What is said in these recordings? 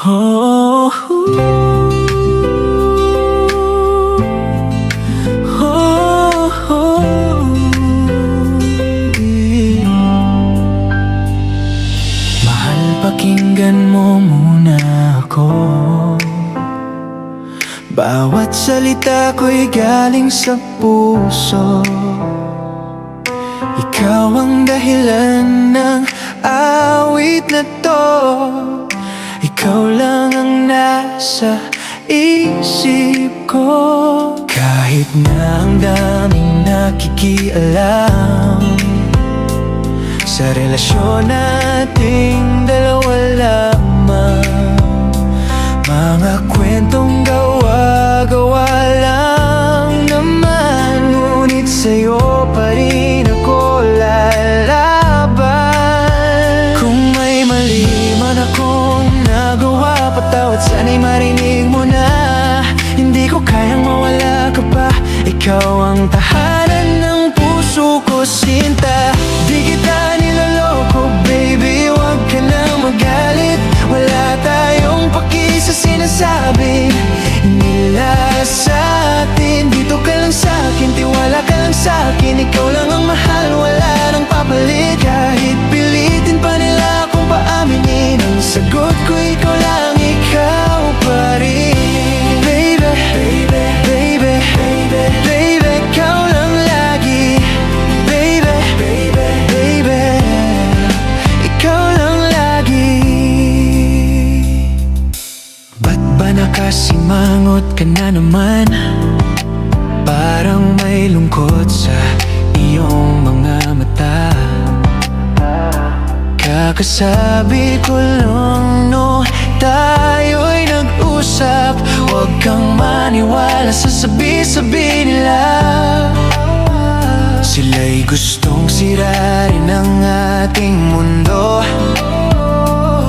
Oh, oh, oh, Mahal, pakinggan mo muna ako. Bawat salita ko'y galing sa puso. Ikaw ang dahilan ng awit na to. Ikaw lang ang nasa isip ko. Kahit na ang daming nakikialam sa relasyon nating dalawa lamang, mga kwentong gawa-gawa lang naman. Ngunit sa'yo pa rin ako lalaban. Kung may mali man akong nagawa, patawad, sana'y marinig mo na. Hindi ko kayang mawala ka pa. Ikaw ang tahanan ng puso ko, sinta. Di kita niloloko, baby, huwag ka nang magalit. Wala tayong paki sa sinasabi nila sa atin. Dito ka lang sa'kin, tiwala ka lang sa'kin. Ikaw lang ang mahal, wala nang papalit. Kahit pilitin pa nila akong paaminin, ang sagot ko ikaw lang, ikaw pa rin. Baby, baby, baby, baby, baby, ikaw lang lagi. Baby, baby, baby, ikaw lang lagi. Ba't ba nakasimangot ka na naman? Parang may lungkot sa iyong mga mata. Kakasabi ko lang, no, tayo'y nag-usap. Huwag kang maniwala sa sabi-sabi nila. Sila'y gustong sirain ang ating mundo.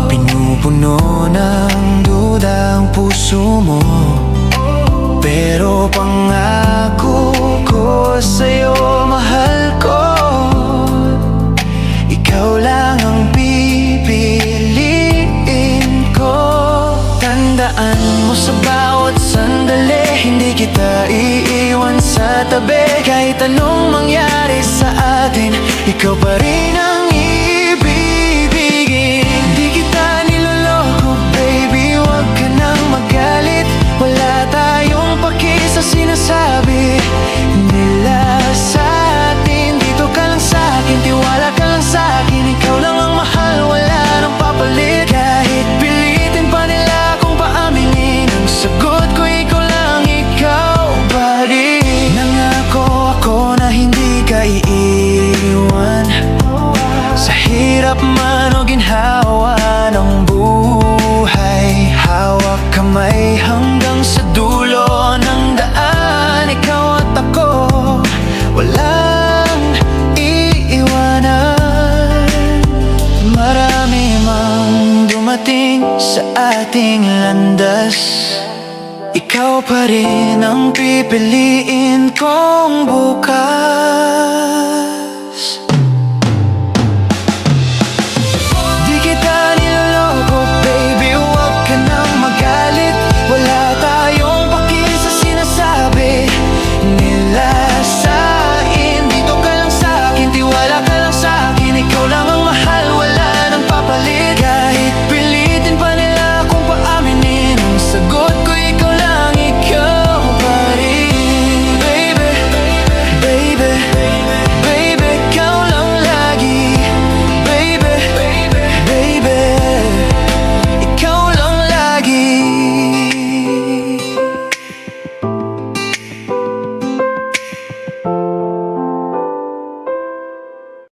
Pinupuno ng duda ang puso mo. Pero pangako ko sa'yo, mahal ko, ikaw lang ang pipiliin ko. Tandaan mo sa bawat sandali, hindi kita iiwan sa tabi. Kahit anong mangyari sa atin, ikaw pa rin ang ibibigin. Hindi kita niloloko, baby, huwag ka nang magalit. Wala tayong paki sa sinasabi nila sa atin. Dito ka lang sa'kin, tiwala ka lang sa'kin. Ikaw lang ang mahal, wala nang papalit. Kahit pilitin pa nila akong paaminin, ang sagot ko ikaw lang, ikaw pa rin. Nangako ako na hindi ka iiwan, sa hirap man o ginhawa ng buhay. Hawak kamay hanggang sa dulo ng daan. Ikaw at ako, walang iiwanan. Marami mang dumating sa ating landas, ikaw pa rin ang pipiliin kong bukas.